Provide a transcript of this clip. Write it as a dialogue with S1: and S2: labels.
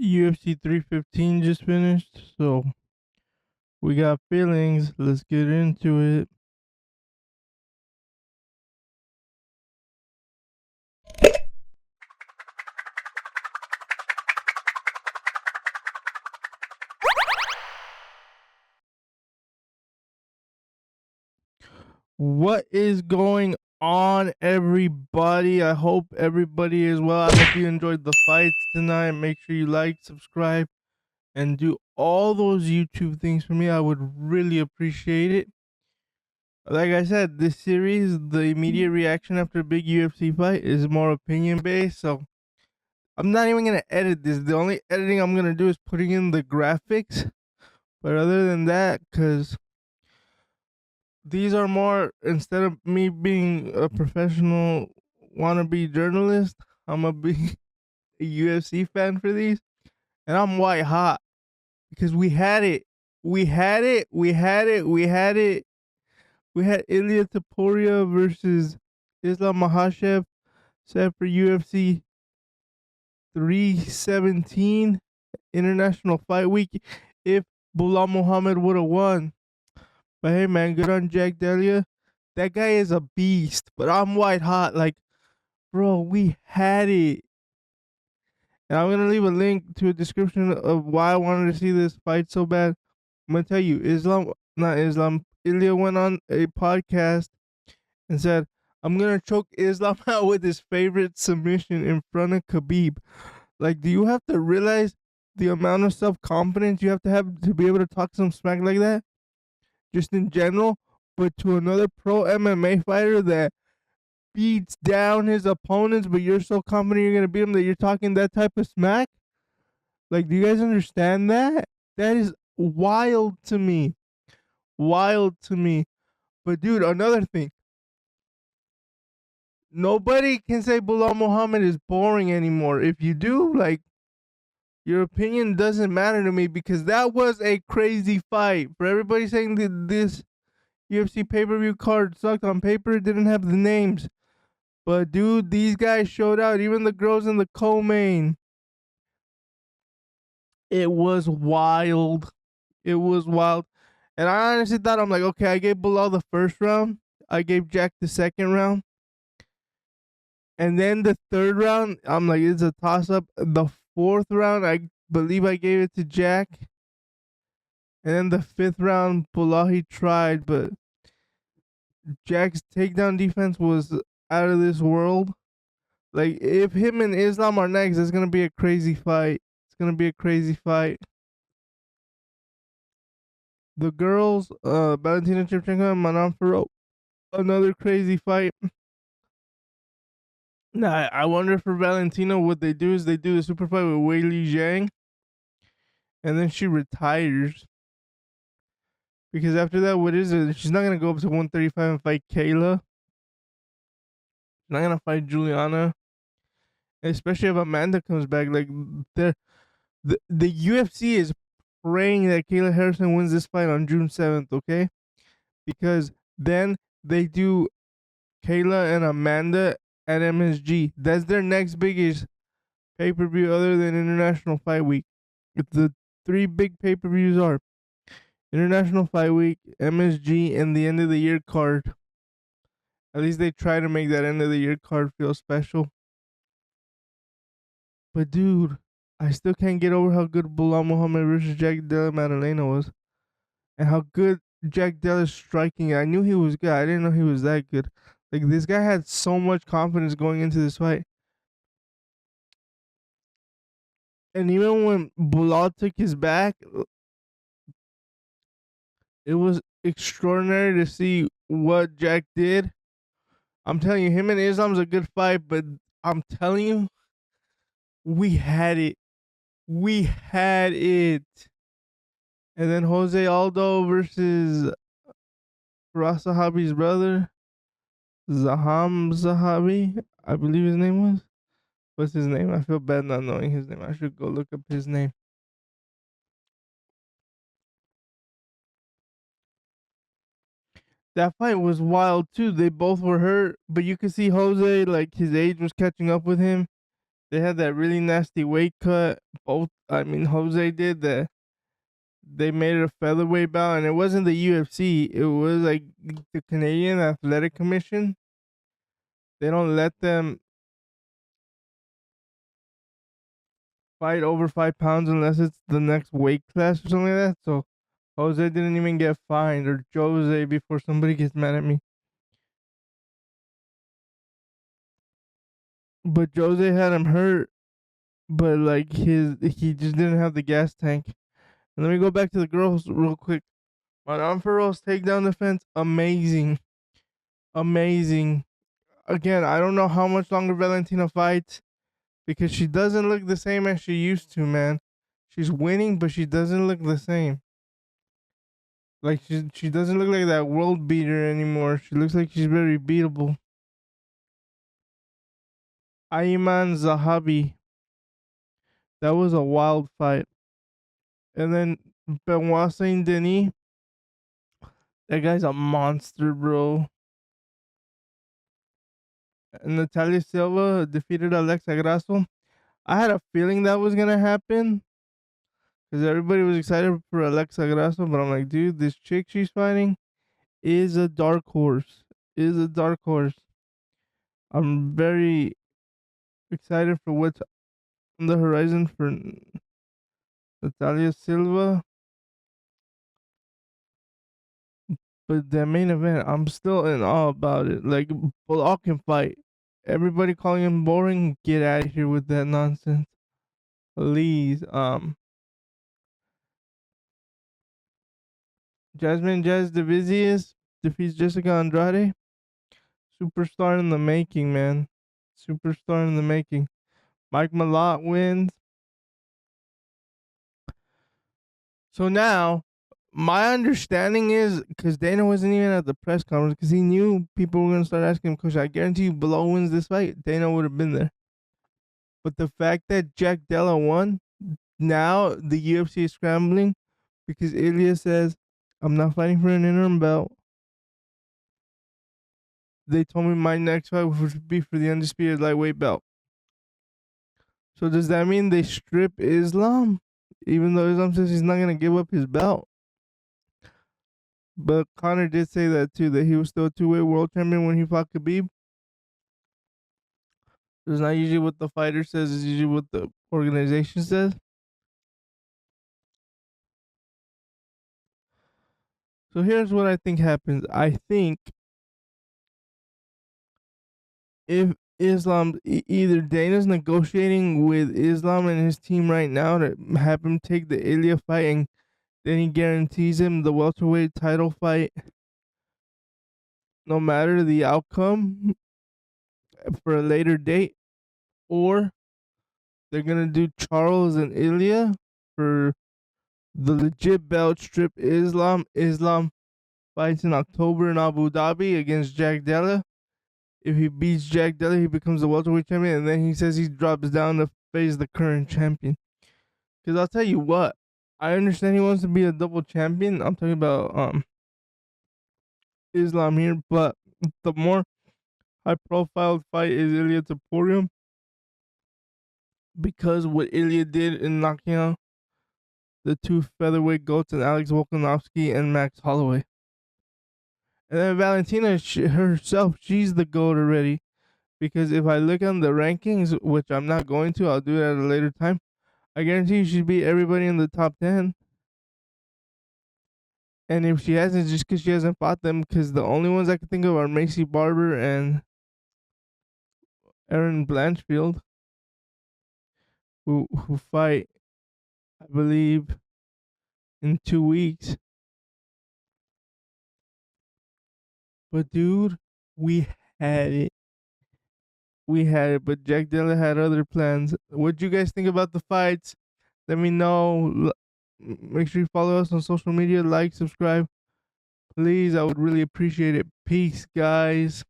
S1: UFC 315 just finished, so we got feelings. Let's get into it. What is going on, everybody? I hope everybody is well. I hope you enjoyed the fights tonight. Make sure you like, subscribe, and do all those YouTube things for me. I would really appreciate it. Like I said, this series, the immediate reaction after a big UFC fight is more opinion based, so I'm not even gonna edit this. The only editing I'm gonna do is putting in the graphics. But other than that, because these are more, instead of me being a professional wannabe journalist, I'm gonna be a UFC fan for these. And I'm white hot because we had it. We had it. We had it. We had it. We had Ilya Taporia versus Islam Makhachev set for UFC 317 International Fight Week. If Bulal Muhammad would have won. But hey, man, good on Jack Delia. That guy is a beast, but I'm white hot. Like, bro, we had it. And I'm going to leave a link to a description of why I wanted to see this fight so bad. I'm going to tell you, Ilya went on a podcast and said, I'm going to choke Islam out with his favorite submission in front of Khabib. Like, do you have to realize the amount of self confidence you have to be able to talk some smack like that? Just in general, but to another pro MMA fighter that beats down his opponents, but you're so confident you're gonna beat him that you're talking that type of smack. Like, do you guys understand that? That is wild to me. Wild to me. But dude, another thing. Nobody can say Bilal Muhammad is boring anymore. If you do, like, your opinion doesn't matter to me because that was a crazy fight. For everybody saying that this UFC pay-per-view card sucked on paper, it didn't have the names. But dude, these guys showed out. Even the girls in the co-main. It was wild. It was wild. And I honestly thought, I'm like, okay, I gave Bilal the first round. I gave Jack the second round. And then the third round, I'm like, it's a toss-up. The fourth round, I believe I gave it to Jack. And then the fifth round, Bilal, he tried, but Jack's takedown defense was out of this world. Like, if him and Islam are next, it's gonna be a crazy fight. It's gonna be a crazy fight. The girls, Valentina Shevchenko and Manon Fiorot, another crazy fight. Nah, I wonder for Valentina, what they do is they do the super fight with Wei Li Zhang, and then she retires. Because after that, what is it? She's not gonna go up to 135 and fight Kayla. She's not gonna fight Juliana. Especially if Amanda comes back. Like, the UFC is praying that Kayla Harrison wins this fight on June 7th, okay? Because then they do Kayla and Amanda at MSG. That's their next biggest pay per view other than International Fight Week. The three big pay per views are International Fight Week, MSG, and the end of the year card. At least they try to make that end of the year card feel special. But dude, I still can't get over how good Bilal Muhammad versus Jack Della Maddalena was. And how good Jack Della's striking. I knew he was good. I didn't know he was that good. Like, this guy had so much confidence going into this fight. And even when Bilal took his back, it was extraordinary to see what Jack did. I'm telling you, him and Islam's a good fight, but I'm telling you, we had it. We had it. And then Jose Aldo versus Firas Zahabi's brother, Zaham Zahabi, I believe his name was. What's his name? I feel bad not knowing his name. I should go look up his name. That fight was wild too. They both were hurt, but you could see Jose, like, his age was catching up with him. They had that really nasty weight cut. Both, I mean, Jose did that. They made it a featherweight bout, and it wasn't the UFC. It was like the Canadian Athletic Commission. They don't let them fight over 5 pounds unless it's the next weight class or something like that. So Jose didn't even get fined, or Jose, before somebody gets mad at me. But Jose had him hurt, but like he just didn't have the gas tank. And let me go back to the girls real quick. Madame Ferro's takedown defense, amazing, amazing. Again, I don't know how much longer Valentina fights because she doesn't look the same as she used to, man. She's winning, but she doesn't look the same. Like she doesn't look like that world beater anymore. She looks like she's very beatable. Ayman Zahabi, that was a wild fight. And then Benoit Saint Denis, that guy's a monster, bro. And Natalia Silva defeated Alexa Grasso. I had a feeling that was gonna happen because everybody was excited for Alexa Grasso, but I'm like, dude, this chick she's fighting is a dark horse. Is a dark horse. I'm very excited for what's on the horizon for Natalia Silva. But the main event, I'm still in awe about it. Like, Bilal can fight. Everybody calling him boring. Get out of here with that nonsense, please. Jasmine Jazz Divizius defeats Jessica Andrade. Superstar in the making, man. Superstar in the making. Mike Malott wins. So now, my understanding is because Dana wasn't even at the press conference because he knew people were gonna start asking him. Because I guarantee you, Bilal wins this fight, Dana would have been there. But the fact that Jack Della won, now the UFC is scrambling because Ilya says, "I'm not fighting for an interim belt." They told me my next fight would be for the undisputed lightweight belt. So does that mean they strip Islam? Even though Islam says he's not gonna give up his belt. But Connor did say that too, that he was still a two-weight world champion when he fought Khabib. It's not usually what the fighter says, it's usually what the organization says. So here's what I think happens. I think if Islam, either Dana's negotiating with Islam and his team right now to have him take the Ilya fight, and then he guarantees him the welterweight title fight no matter the outcome for a later date, or they're gonna do Charles and Ilya for the legit belt, strip Islam. Islam fights in October in Abu Dhabi against Jack Della. If he beats Jack Della, he becomes the welterweight champion, and then he says he drops down to face the current champion. Because I'll tell you what, I understand he wants to be a double champion. I'm talking about Islam here, but the more high profile fight is Ilya Taporium, because what Ilya did in knocking out the two featherweight goats and Alex Volkanovski and Max Holloway. And then Valentina herself, she's the goat already. Because if I look on the rankings, which I'm not going to, I'll do it at a later time. I guarantee you she beat everybody in the top 10. And if she hasn't, just because she hasn't fought them, because the only ones I can think of are Macy Barber and Erin Blanchfield, who fight, I believe, in 2 weeks. But dude, we had it. We had it, but Jack Dilla had other plans. What you guys think about the fights? Let me know. Make sure you follow us on social media, like, subscribe. Please, I would really appreciate it. Peace, guys.